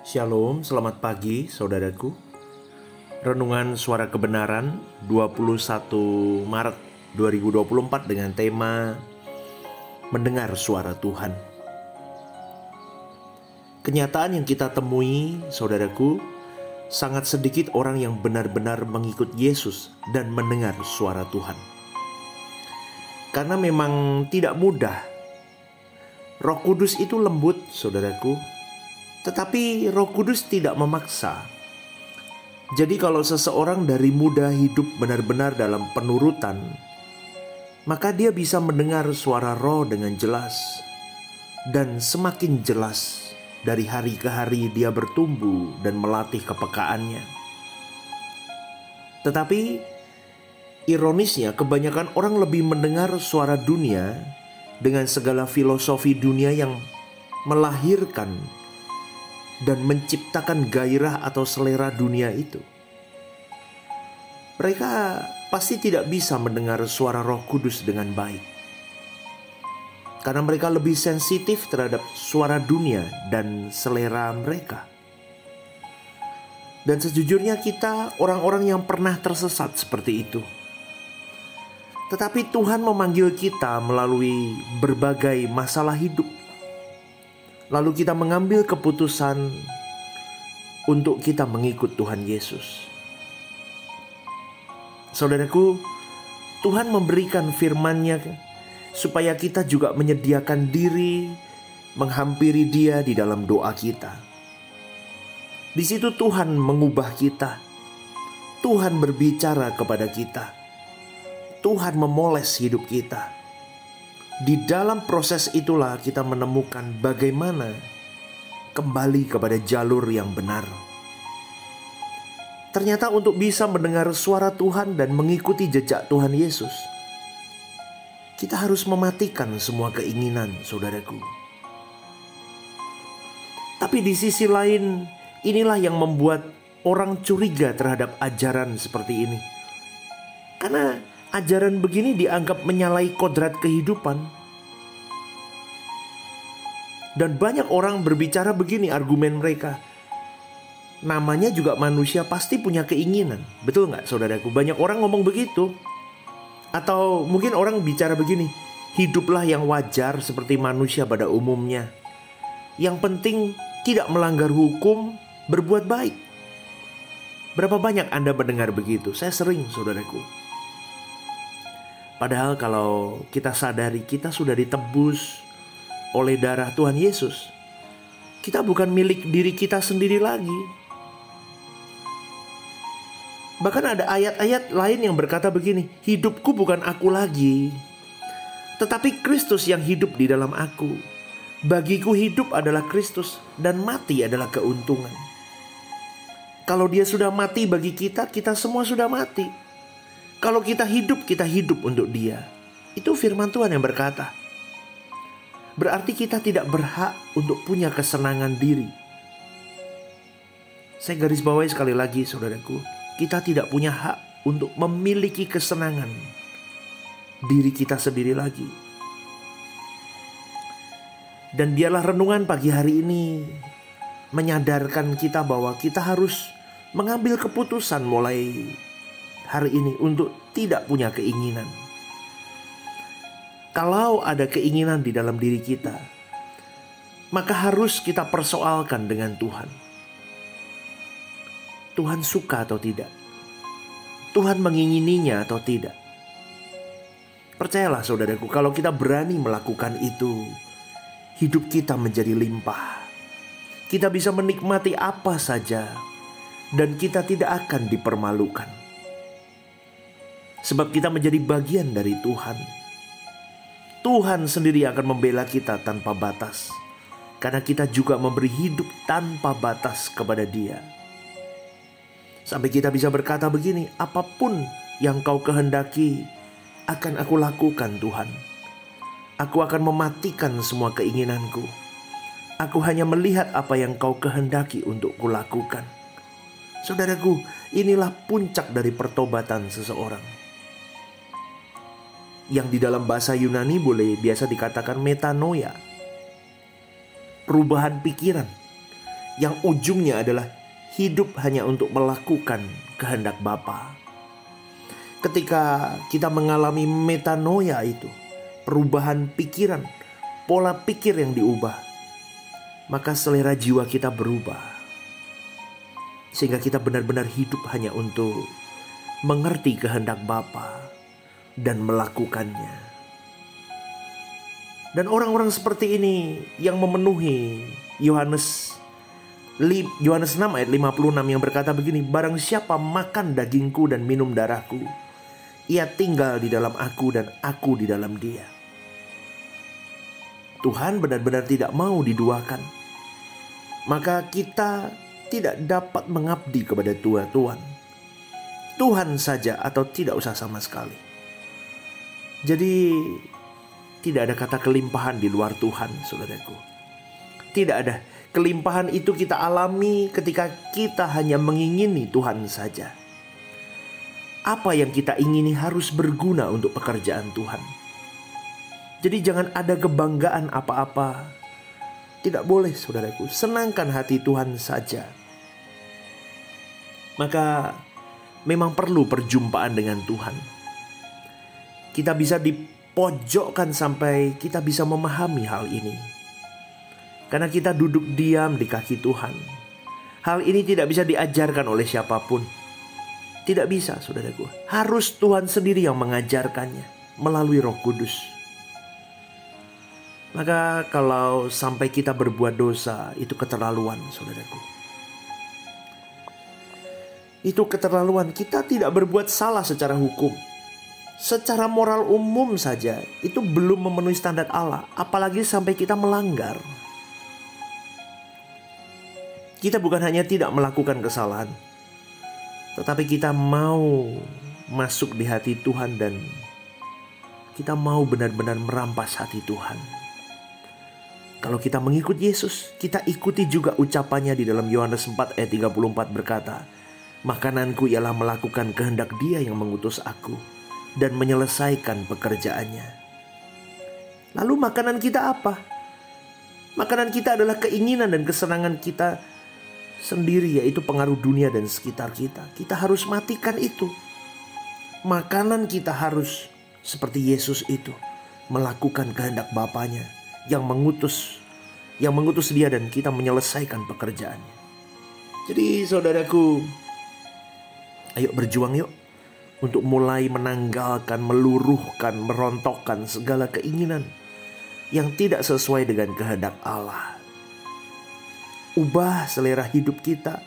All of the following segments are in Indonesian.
Shalom, selamat pagi saudaraku. Renungan Suara Kebenaran 21 Maret 2024 dengan tema Mendengar Suara Tuhan. Kenyataan yang kita temui, saudaraku, sangat sedikit orang yang benar-benar mengikut Yesus dan mendengar suara Tuhan. Karena memang tidak mudah. Roh Kudus itu lembut, saudaraku, tetapi Roh Kudus tidak memaksa. Jadi kalau seseorang dari muda hidup benar-benar dalam penurutan, maka dia bisa mendengar suara Roh dengan jelas. Dan semakin jelas dari hari ke hari dia bertumbuh dan melatih kepekaannya. Tetapi ironisnya kebanyakan orang lebih mendengar suara dunia dengan segala filosofi dunia yang melahirkan dan menciptakan gairah atau selera dunia itu. Mereka pasti tidak bisa mendengar suara Roh Kudus dengan baik, karena mereka lebih sensitif terhadap suara dunia dan selera mereka. Dan sejujurnya kita orang-orang yang pernah tersesat seperti itu. Tetapi Tuhan memanggil kita melalui berbagai masalah hidup. Lalu kita mengambil keputusan untuk kita mengikut Tuhan Yesus. Saudaraku, Tuhan memberikan firman-Nya supaya kita juga menyediakan diri menghampiri Dia di dalam doa kita. Di situ Tuhan mengubah kita. Tuhan berbicara kepada kita. Tuhan memoles hidup kita. Di dalam proses itulah kita menemukan bagaimana kembali kepada jalur yang benar. Ternyata untuk bisa mendengar suara Tuhan dan mengikuti jejak Tuhan Yesus, kita harus mematikan semua keinginan, saudaraku. Tapi di sisi lain, inilah yang membuat orang curiga terhadap ajaran seperti ini. Karena ajaran begini dianggap menyalahi kodrat kehidupan. Dan banyak orang berbicara begini argumen mereka. Namanya juga manusia pasti punya keinginan. Betul nggak saudaraku? Banyak orang ngomong begitu. Atau mungkin orang bicara begini, hiduplah yang wajar seperti manusia pada umumnya. Yang penting tidak melanggar hukum, berbuat baik. Berapa banyak Anda mendengar begitu? Saya sering, saudaraku. Padahal kalau kita sadari kita sudah ditebus oleh darah Tuhan Yesus, kita bukan milik diri kita sendiri lagi. Bahkan ada ayat-ayat lain yang berkata begini, hidupku bukan aku lagi, tetapi Kristus yang hidup di dalam aku. Bagiku hidup adalah Kristus dan mati adalah keuntungan. Kalau Dia sudah mati bagi kita, kita semua sudah mati. Kalau kita hidup untuk Dia. Itu firman Tuhan yang berkata. Berarti kita tidak berhak untuk punya kesenangan diri. Saya garis bawahi sekali lagi, saudaraku. Kita tidak punya hak untuk memiliki kesenangan diri kita sendiri lagi. Dan biarlah renungan pagi hari ini menyadarkan kita bahwa kita harus mengambil keputusan mulai hari ini untuk tidak punya keinginan. Kalau ada keinginan di dalam diri kita, maka harus kita persoalkan dengan Tuhan. Tuhan suka atau tidak? Tuhan mengingininya atau tidak? Percayalah saudaraku, kalau kita berani melakukan itu, hidup kita menjadi limpah. Kita bisa menikmati apa saja, dan kita tidak akan dipermalukan. Sebab kita menjadi bagian dari Tuhan. Tuhan sendiri akan membela kita tanpa batas, karena kita juga memberi hidup tanpa batas kepada Dia. Sampai kita bisa berkata begini, apapun yang Kau kehendaki akan aku lakukan Tuhan. Aku akan mematikan semua keinginanku. Aku hanya melihat apa yang Kau kehendaki untuk kulakukan. Saudaraku, inilah puncak dari pertobatan seseorang. Yang di dalam bahasa Yunani boleh biasa dikatakan metanoia. Perubahan pikiran yang ujungnya adalah hidup hanya untuk melakukan kehendak Bapa. Ketika kita mengalami metanoia itu, perubahan pikiran, pola pikir yang diubah, maka selera jiwa kita berubah. Sehingga kita benar-benar hidup hanya untuk mengerti kehendak Bapa dan melakukannya. Dan orang-orang seperti ini yang memenuhi Yohanes 6 ayat 56 yang berkata begini, barang siapa makan dagingku dan minum darahku, ia tinggal di dalam aku dan aku di dalam dia. Tuhan benar-benar tidak mau diduakan. Maka kita tidak dapat mengabdi kepada Tuhan. Tuhan saja atau tidak usah sama sekali. Jadi tidak ada kata kelimpahan di luar Tuhan, saudaraku. Tidak ada. Kelimpahan itu kita alami ketika kita hanya mengingini Tuhan saja. Apa yang kita ingini harus berguna untuk pekerjaan Tuhan. Jadi jangan ada kebanggaan apa-apa. Tidak boleh, saudaraku. Senangkan hati Tuhan saja. Maka memang perlu perjumpaan dengan Tuhan. Kita bisa dipojokkan sampai kita bisa memahami hal ini. Karena kita duduk diam di kaki Tuhan. Hal ini tidak bisa diajarkan oleh siapapun. Tidak bisa, saudaraku. Harus Tuhan sendiri yang mengajarkannya melalui Roh Kudus. Maka kalau sampai kita berbuat dosa, itu keterlaluan, saudaraku. Itu keterlaluan. Kita tidak berbuat salah secara hukum. Secara moral umum saja, itu belum memenuhi standar Allah. Apalagi sampai kita melanggar. Kita bukan hanya tidak melakukan kesalahan, tetapi kita mau masuk di hati Tuhan dan kita mau benar-benar merampas hati Tuhan. Kalau kita mengikut Yesus, kita ikuti juga ucapannya di dalam Yohanes 4 ayat 34 berkata, makananku ialah melakukan kehendak Dia yang mengutus aku dan menyelesaikan pekerjaannya. Lalu makanan kita apa? Makanan kita adalah keinginan dan kesenangan kita sendiri, yaitu pengaruh dunia dan sekitar kita. Kita harus matikan itu. Makanan kita harus seperti Yesus itu, melakukan kehendak Bapanya yang mengutus Dia dan kita menyelesaikan pekerjaannya. Jadi saudaraku, ayo berjuang yuk untuk mulai menanggalkan, meluruhkan, merontokkan segala keinginan yang tidak sesuai dengan kehendak Allah. Ubah selera hidup kita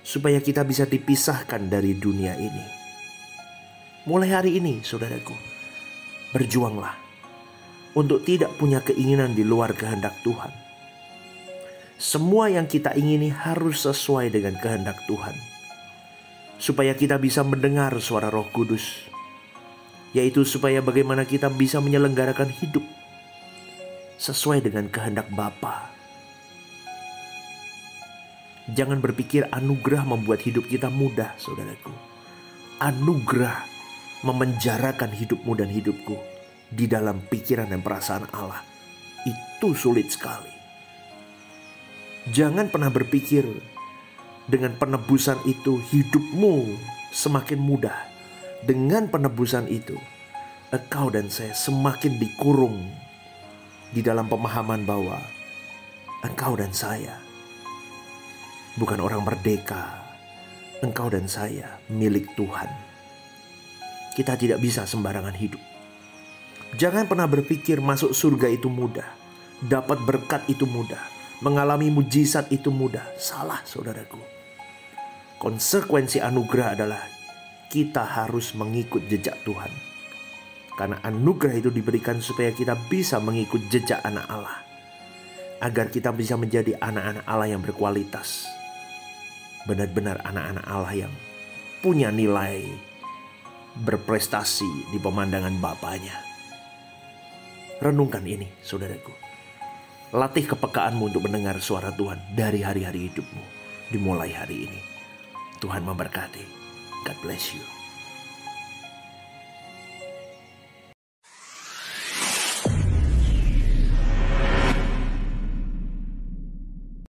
supaya kita bisa dipisahkan dari dunia ini. Mulai hari ini, saudaraku, berjuanglah untuk tidak punya keinginan di luar kehendak Tuhan. Semua yang kita ingini harus sesuai dengan kehendak Tuhan, supaya kita bisa mendengar suara Roh Kudus, yaitu supaya bagaimana kita bisa menyelenggarakan hidup sesuai dengan kehendak Bapa. Jangan berpikir anugerah membuat hidup kita mudah, saudaraku. Anugerah memenjarakan hidupmu dan hidupku di dalam pikiran dan perasaan Allah. Itu sulit sekali. Jangan pernah berpikir dengan penebusan itu hidupmu semakin mudah. Dengan penebusan itu, engkau dan saya semakin dikurung di dalam pemahaman bahwa engkau dan saya bukan orang merdeka. Engkau dan saya milik Tuhan. Kita tidak bisa sembarangan hidup. Jangan pernah berpikir masuk surga itu mudah, dapat berkat itu mudah, mengalami mujizat itu mudah. Salah, saudaraku. Konsekuensi anugerah adalah kita harus mengikut jejak Tuhan. Karena anugerah itu diberikan supaya kita bisa mengikut jejak anak Allah, agar kita bisa menjadi anak-anak Allah yang berkualitas. Benar-benar anak-anak Allah yang punya nilai, berprestasi di pemandangan Bapanya. Renungkan ini, saudaraku. Latih kepekaanmu untuk mendengar suara Tuhan dari hari-hari hidupmu. Dimulai hari ini. Tuhan memberkati. God bless you.